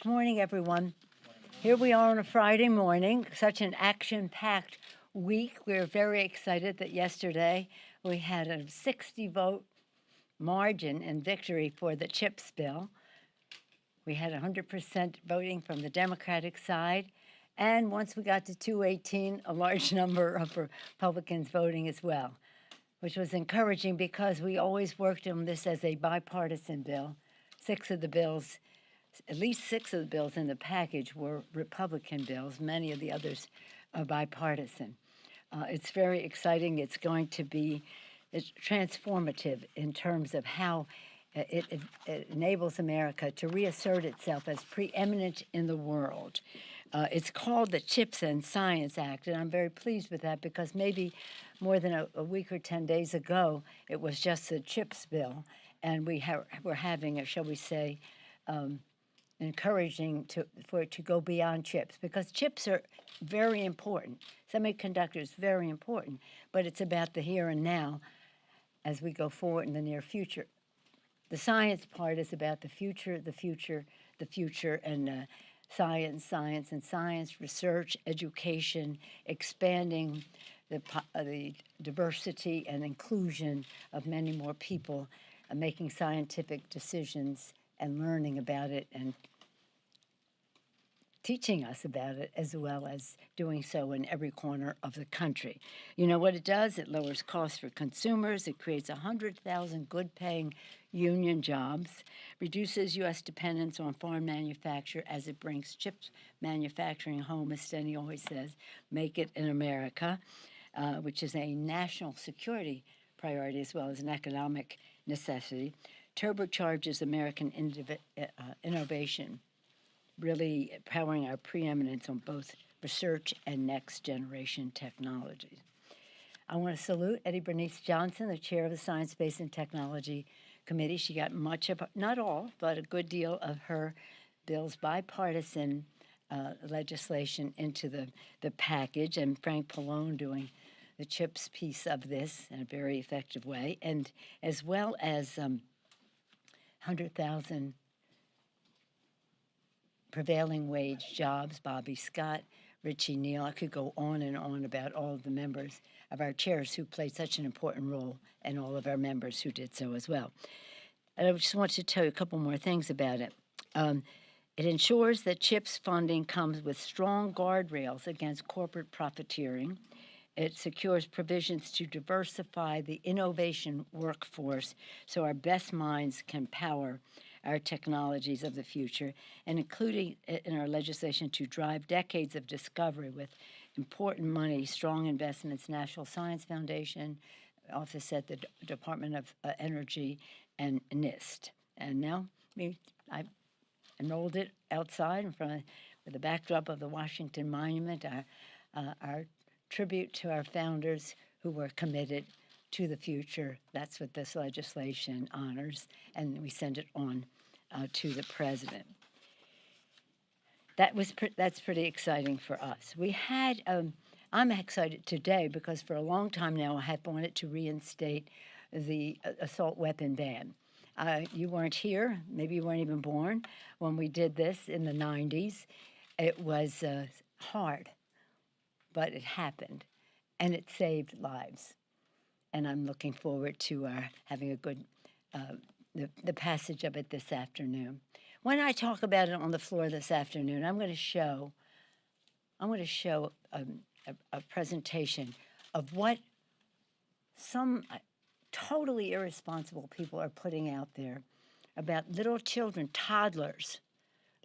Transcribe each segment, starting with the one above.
Good morning, everyone. Here we are on a Friday morning, such an action-packed week. We're very excited that yesterday we had a 60-vote margin in victory for the CHIPS bill. We had 100% voting from the Democratic side. And once we got to 218, a large number of Republicans voting as well, which was encouraging because we always worked on this as a bipartisan bill. At least six of the bills in the package were Republican bills. Many of the others are bipartisan. It's very exciting. It's going to be transformative in terms of how it enables America to reassert itself as preeminent in the world. It's called the CHIPS and Science Act, and I'm very pleased with that because maybe more than a week or 10 days ago, it was just the CHIPS bill, and we're having a, shall we say, encouraging for it to go beyond chips, because chips are very important. Semiconductors, very important, but it's about the here and now as we go forward in the near future. The science part is about the future, and science, research, education, expanding the diversity and inclusion of many more people, making scientific decisions and learning about it and teaching us about it, as well as doing so in every corner of the country. You know what it does? It lowers costs for consumers. It creates 100,000 good-paying union jobs, reduces U.S. dependence on foreign manufacture as it brings chips manufacturing home, as Steny always says, make it in America, which is a national security priority as well as an economic necessity, turbocharges American innovation, really powering our preeminence on both research and next-generation technologies. I want to salute Eddie Bernice Johnson, the chair of the Science, Space, and Technology Committee. She got much of, not all, but a good deal of her bill's bipartisan legislation into the package, and Frank Pallone doing the CHIPS piece of this in a very effective way, and as well as 100,000 prevailing wage jobs, Bobby Scott, Richie Neal. I could go on and on about all of the members of our chairs who played such an important role, and all of our members who did so as well. And I just want to tell you a couple more things about it. It ensures that CHIPS funding comes with strong guardrails against corporate profiteering. It secures provisions to diversify the innovation workforce so our best minds can power our technologies of the future, and including in our legislation to drive decades of discovery with important money, strong investments, National Science Foundation, office at the Department of Energy, and NIST. And now I enrolled it outside in front of, with the backdrop of the Washington Monument, our tribute to our founders who were committed to the future. That's what this legislation honors, and we send it on to the president. That's pretty exciting for us. We had, I'm excited today because for a long time now I have wanted to reinstate the assault weapon ban. You weren't here, maybe you weren't even born when we did this in the 90s. It was hard, but it happened, and it saved lives. And I'm looking forward to having a good, the passage of it this afternoon. When I talk about it on the floor this afternoon, I'm going to show a presentation of what some totally irresponsible people are putting out there about little children, toddlers,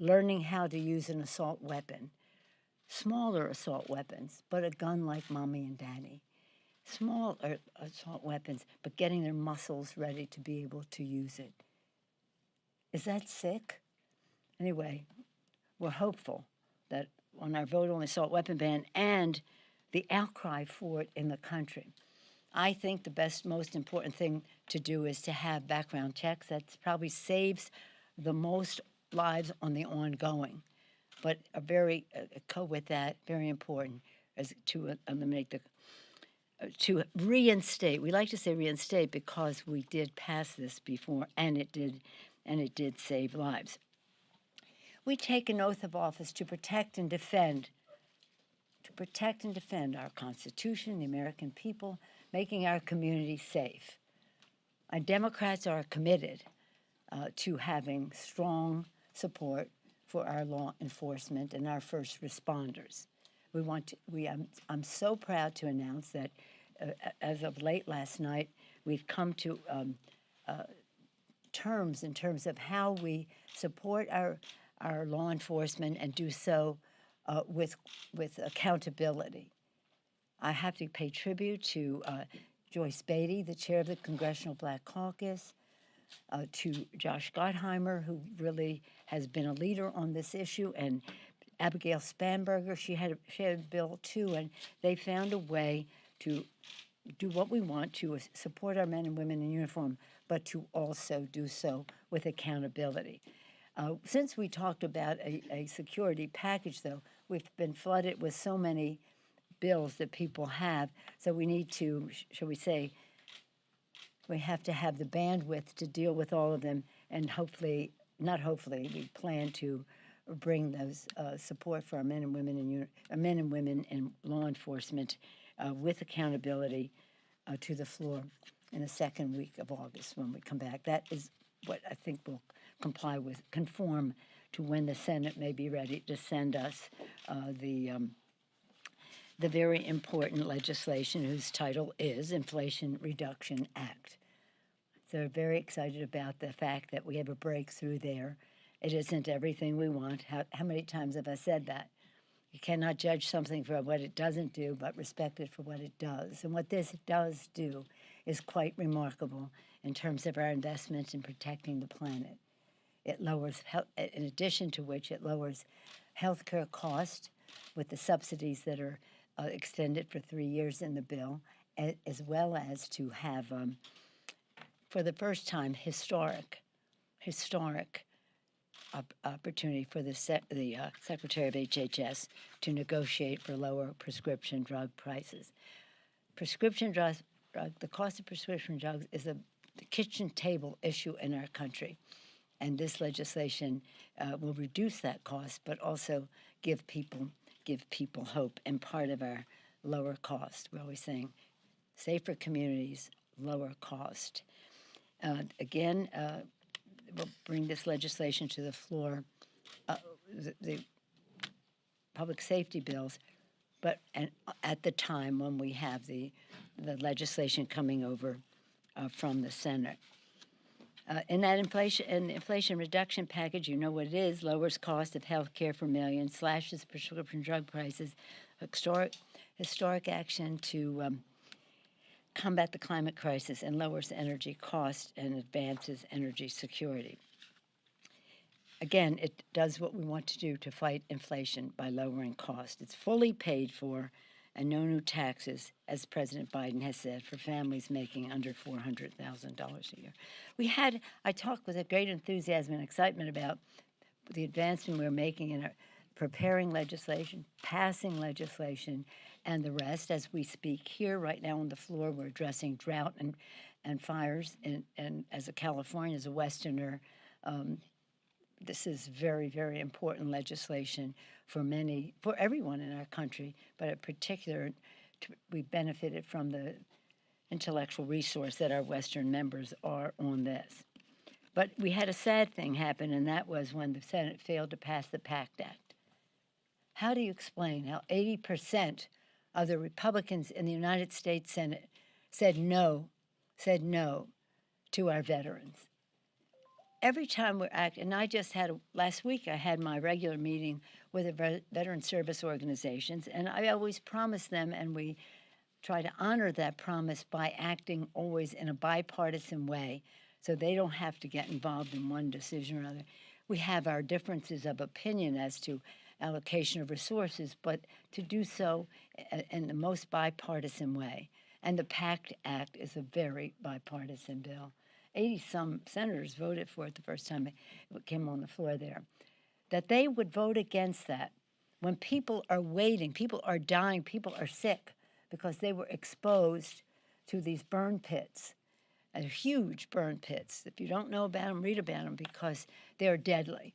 learning how to use an assault weapon. Smaller assault weapons, but a gun like mommy and daddy. Small assault weapons, but getting their muscles ready to be able to use it. Is that sick? Anyway, we're hopeful that on our vote on the assault weapon ban and the outcry for it in the country, I think the most important thing to do is to have background checks. That probably saves the most lives on the ongoing. But with that, very important, is to eliminate to reinstate. We like to say reinstate because we did pass this before, and it did save lives. We take an oath of office to protect and defend our Constitution, the American people, making our community safe. Our Democrats are committed to having strong support for our law enforcement and our first responders. I'm so proud to announce that as of late last night, we've come to terms in terms of how we support our law enforcement and do so with accountability. I have to pay tribute to Joyce Beatty, the chair of the Congressional Black Caucus, to Josh Gottheimer, who really has been a leader on this issue, and Abigail Spanberger. She had a bill too, and they found a way to do what we want to support our men and women in uniform, but to also do so with accountability. Since we talked about a security package, though, we've been flooded with so many bills that people have, so we need to, shall we say, we have to have the bandwidth to deal with all of them, and hopefully, not hopefully, we plan to bring those support for our men and women in law enforcement with accountability to the floor in the second week of August when we come back. That is what I think will conform to when the Senate may be ready to send us the very important legislation whose title is Inflation Reduction Act. So we're very excited about the fact that we have a breakthrough there. It isn't everything we want. How many times have I said that? You cannot judge something for what it doesn't do, but respect it for what it does. And what this does do is quite remarkable in terms of our investment in protecting the planet. It lowers, in addition to which, it lowers healthcare costs with the subsidies that are extended for 3 years in the bill, as well as to have, for the first time, historic opportunity for the Secretary of HHS to negotiate for lower prescription drug prices. The cost of prescription drugs is the kitchen table issue in our country, and this legislation will reduce that cost, but also give people hope. And part of our lower cost, we're always saying, safer communities, lower cost. Again, we'll bring this legislation to the floor, the public safety bills, but at the time when we have the legislation coming over from the Senate. In that inflation reduction package, you know what it is: lowers cost of health care for millions, slashes prescription drug prices, historic action to combat the climate crisis, and lowers energy costs and advances energy security. Again, it does what we want to do to fight inflation by lowering costs. It's fully paid for, and no new taxes, as President Biden has said, for families making under $400,000 a year. I talked with a great enthusiasm and excitement about the advancement we're making in preparing legislation, passing legislation, and the rest. As we speak here right now on the floor, we're addressing drought and fires. And as a Californian, as a Westerner, this is very, very important legislation for everyone in our country, but in particular, we benefited from the intellectual resource that our Western members are on this. But we had a sad thing happen, and that was when the Senate failed to pass the PACT Act. How do you explain how 80% of the Republicans in the United States Senate said no to our veterans? Every time we're acting, and last week I had my regular meeting with the veteran service organizations, and I always promise them, and we try to honor that promise by acting always in a bipartisan way, so they don't have to get involved in one decision or another. We have our differences of opinion as to allocation of resources, but to do so in the most bipartisan way. And the PACT Act is a very bipartisan bill. 80-some senators voted for it the first time it came on the floor there. That they would vote against that when people are waiting, people are dying, people are sick because they were exposed to these burn pits, huge burn pits. If you don't know about them, read about them because they're deadly.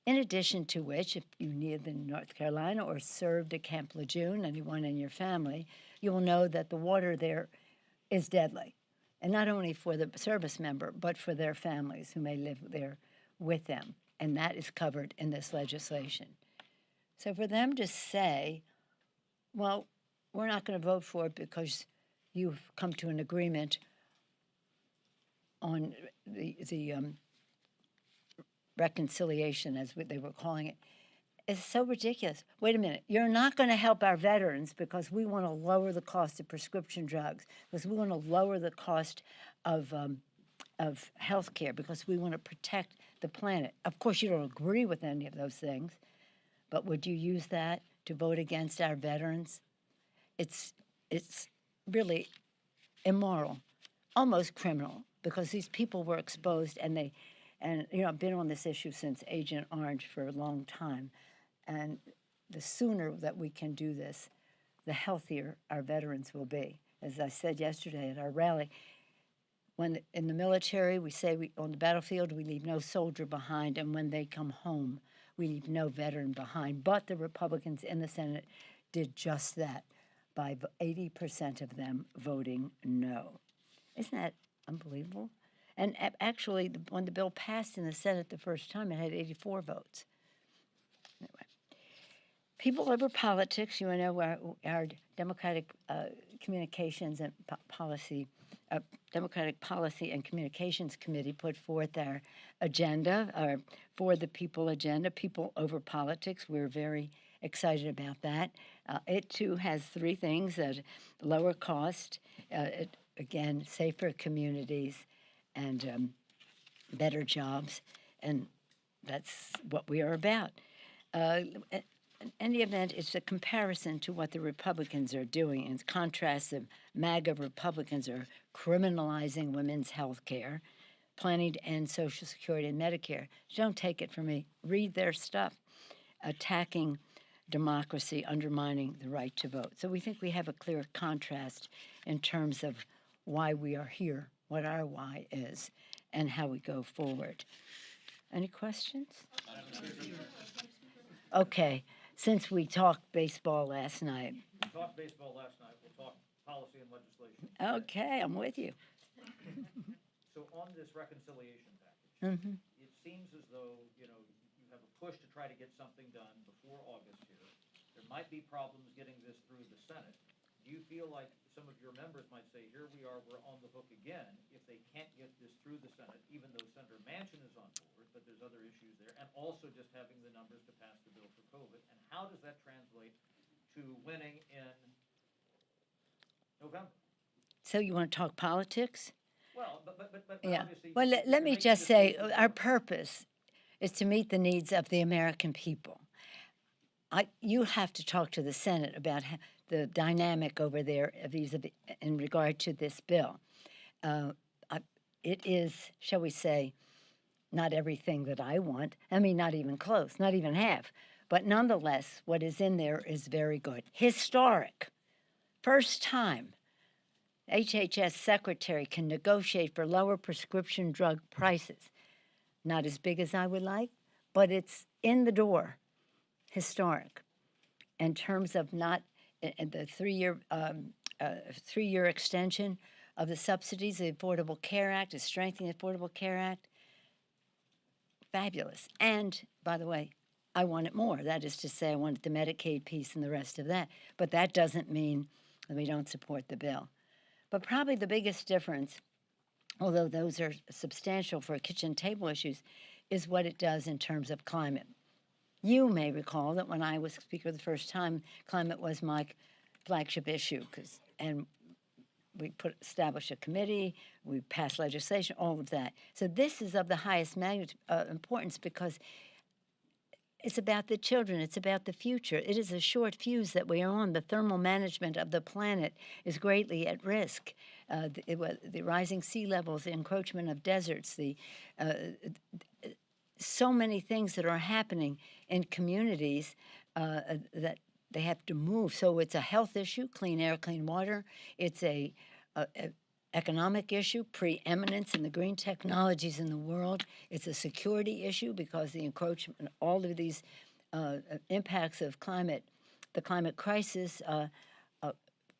In addition to which, if you live in North Carolina or served at Camp Lejeune, anyone in your family, you will know that the water there is deadly. And not only for the service member, but for their families who may live there with them. And that is covered in this legislation. So for them to say, well, we're not going to vote for it because you've come to an agreement on the reconciliation, as they were calling it, is so ridiculous. Wait a minute. You're not going to help our veterans because we want to lower the cost of prescription drugs, because we want to lower the cost of health care, because we want to protect the planet. Of course, you don't agree with any of those things, but would you use that to vote against our veterans? It's really immoral, almost criminal, because these people were exposed, and I've been on this issue since Agent Orange for a long time, and the sooner that we can do this, the healthier our veterans will be. As I said yesterday at our rally, when in the military we say on the battlefield we leave no soldier behind, and when they come home we leave no veteran behind. But the Republicans in the Senate did just that by 80% of them voting no. Isn't that unbelievable? And actually, when the bill passed in the Senate the first time, it had 84 votes. Anyway, people over politics, you know, our Democratic Communications and Policy, Democratic Policy and Communications Committee put forth our agenda, our For the People agenda, People Over Politics. We're very excited about that. It, too, has three things: lower cost, again, safer communities, and better jobs, and that's what we are about. In any event, it's a comparison to what the Republicans are doing. In contrast, the MAGA Republicans are criminalizing women's health care, planning to end Social Security and Medicare. Don't take it from me. Read their stuff. Attacking democracy, undermining the right to vote. So we think we have a clear contrast in terms of why we are here, what our why is, and how we go forward. Any questions? Okay, since we talked baseball last night. We talked baseball last night, we'll talk policy and legislation. Okay, I'm with you. So on this reconciliation package, it seems as though, you have a push to try to get something done before August here. There might be problems getting this through the Senate. Do you feel like some of your members might say, here we are, we're on the hook again, if they can't get this through the Senate, even though Senator Manchin is on board, but there's other issues there, and also just having the numbers to pass the bill for COVID? And how does that translate to winning in November? So you want to talk politics? Well, but Yeah. obviously... Well, let me just say, our purpose is to meet the needs of the American people. You have to talk to the Senate about the dynamic over there in regard to this bill. It is, shall we say, not everything that I want. I mean, not even close, not even half. But nonetheless, what is in there is very good. Historic. First time HHS secretary can negotiate for lower prescription drug prices. Not as big as I would like, but it's in the door. Historic. In terms of not the three-year extension of the subsidies, the Affordable Care Act is strengthening the Affordable Care Act. Fabulous. And, by the way, I want it more. That is to say, I wanted the Medicaid piece and the rest of that. But that doesn't mean that we don't support the bill. But probably the biggest difference, although those are substantial for kitchen table issues, is what it does in terms of climate. You may recall that when I was Speaker the first time, climate was my flagship issue, and we established a committee, we passed legislation, all of that. So this is of the highest importance because it's about the children, it's about the future. It is a short fuse that we are on. The thermal management of the planet is greatly at risk. The rising sea levels, the encroachment of deserts, so many things that are happening in communities that they have to move. So it's a health issue, clean air, clean water. It's an economic issue, preeminence in the green technologies in the world. It's a security issue because the encroachment, all of these impacts of the climate crisis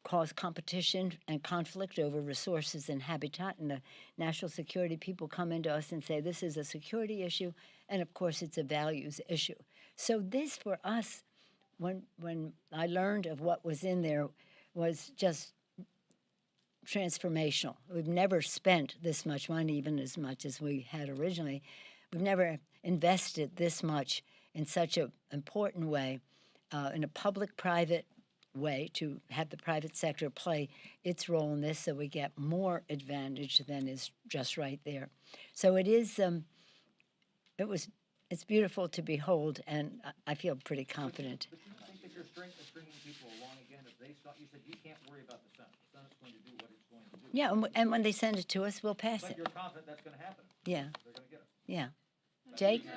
cause competition and conflict over resources and habitat. And the national security people come into us and say, this is a security issue, and of course it's a values issue. So this, for us, when I learned of what was in there, was just transformational. We've never spent this much money, even as much as we had originally. We've never invested this much in such an important way, in a public-private way, to have the private sector play its role in this so we get more advantage than is just right there. So it is, it's beautiful to behold, and I feel pretty confident. But you don't think that you're stringing people along again if they start, you said you can't worry about the Senate. The Senate's going to do what it's going to do. Yeah, and when they send it to us, we'll pass But it. you're confident that's going to happen. Yeah, They're going to get it. yeah. Jake?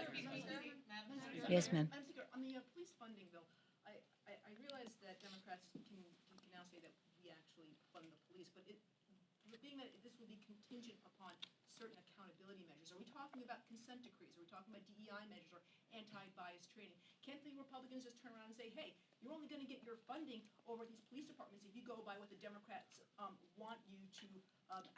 Yes, ma'am. Madam Speaker, on the police funding bill, I realize that Democrats can now say that we actually fund the police, but being that this will be contingent upon certain accountability measures, are we talking about consent decrees? Are we talking about DEI measures or anti-bias training? Can't the Republicans just turn around and say, hey, you're only going to get your funding over these police departments if you go by what the Democrats want you to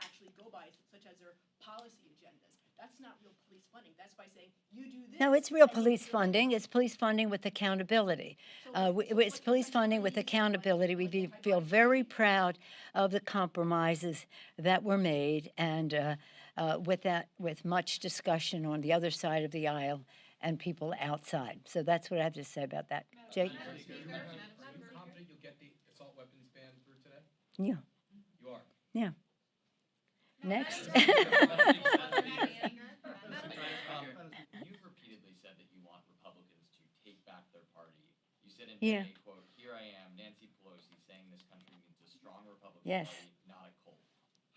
actually go by, such as their policy agendas? That's not real police funding. That's by saying, you do this. No, it's real police funding. It's police funding with accountability. It's police funding with accountability. We feel very proud of the compromises that were made, and with much discussion on the other side of the aisle and people outside. So that's what I have to say about that. Jake? Are you confident you'll get the assault weapons ban through today? Yeah. You are? Yeah. Next. You've repeatedly said that you want Republicans to take back their party. You said in Yeah. a quote, "Here I am, Nancy Pelosi, saying this country needs a strong Republican Yes. party, not a cult."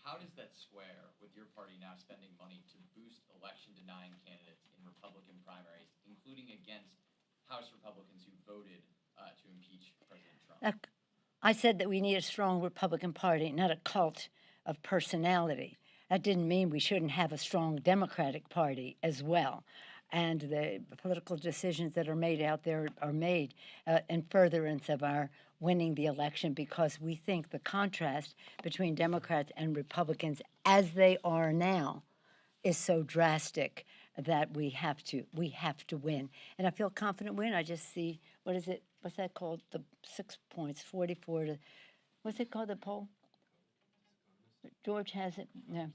How does that square with your party now spending money to boost election-denying candidates in Republican primaries, including against House Republicans who voted to impeach President Trump? I said that we need a strong Republican Party, not a cult of personality. That didn't mean we shouldn't have a strong Democratic Party as well. And the political decisions that are made out there are made in furtherance of our winning the election, because we think the contrast between Democrats and Republicans as they are now is so drastic that we have to win. And I feel confident win. I just see, what's that called? The 6 points, 44 to, what's it called, the poll? George has it? Yeah.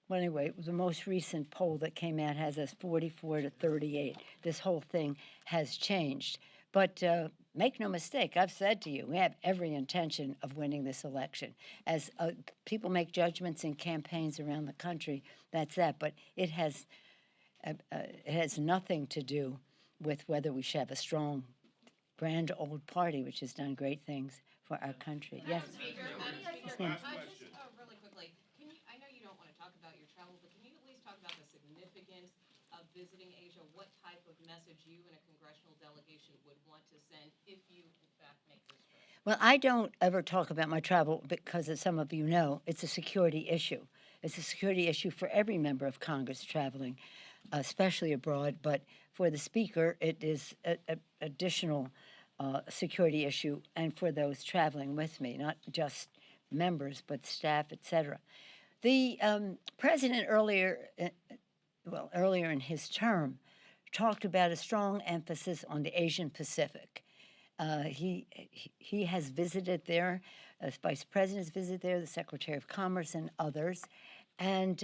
Well, anyway, the most recent poll that came out has us 44 to 38. This whole thing has changed. But make no mistake, I've said to you, we have every intention of winning this election. As people make judgments in campaigns around the country, that's that. But it has nothing to do with whether we should have a strong, grand old party, which has done great things for our country. Yes? Speaker, Yes, ma'am. just really quickly, I know you don't want to talk about your travel, but can you at least talk about the significance of visiting Asia? What type of message you and a congressional delegation would want to send if you, in fact, make this trip? Well, I don't ever talk about my travel because, as some of you know, it's a security issue. It's a security issue for every member of Congress traveling, especially abroad. But for the Speaker, it is an additional security issue, and for those traveling with me, not just members, but staff, etc. The president earlier in his term, talked about a strong emphasis on the Asian Pacific. He has visited there, as Vice President's visited there, the Secretary of Commerce and others, and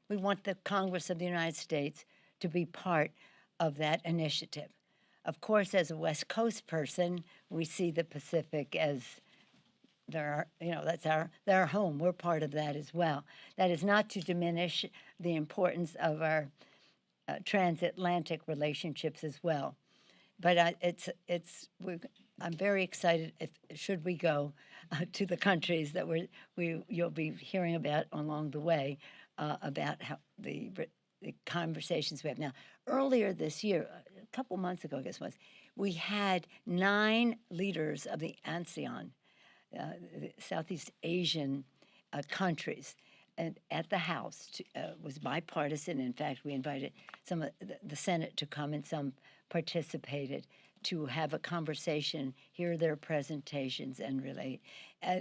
we want the Congress of the United States to be part of that initiative. Of course, as a West Coast person, we see the Pacific as that's our home. We're part of that as well. That is not to diminish the importance of our transatlantic relationships as well. But I'm very excited should we go to the countries that you'll be hearing about along the way about how the conversations we have now. Earlier this year, a couple months ago, I guess it was, we had 9 leaders of the ASEAN, the Southeast Asian countries. And at the House was bipartisan. In fact, we invited some of the Senate to come, and some participated to have a conversation, hear their presentations, and relate.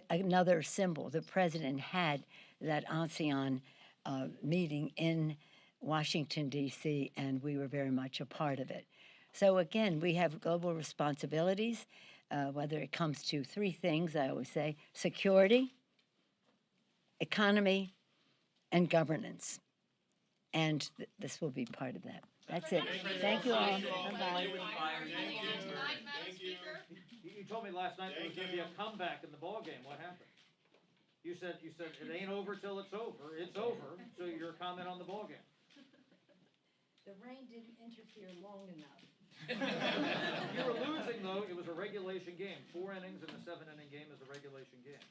Another symbol: the president had that ASEAN meeting in Washington, D.C., and we were very much a part of it. So again, we have global responsibilities, whether it comes to three things I always say: security, economy, and governance. And this will be part of that. That's it. Thank you all. Bye-bye. You told me last night there was gonna be a comeback in the ballgame. What happened? You said it ain't over till it's over. It's over, so your comment on the ballgame. The rain didn't interfere long enough. You were losing, though. It was a regulation game. 4 innings in a 7-inning game is a regulation game.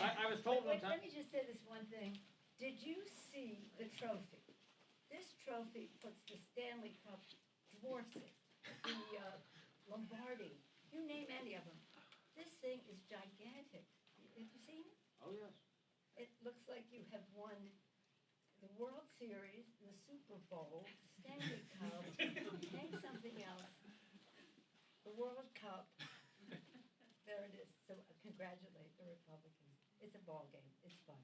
I was told one time. Let me just say this one thing. Did you see the trophy? This trophy puts the Stanley Cup, dwarfs it, the Lombardi, you name any of them. This thing is gigantic. Have you seen it? Oh, yes. It looks like you have won the World Series, the Super Bowl, Stanley Cup, name something else, the World Cup. There it is. So congratulate the Republicans. It's a ball game. It's fun.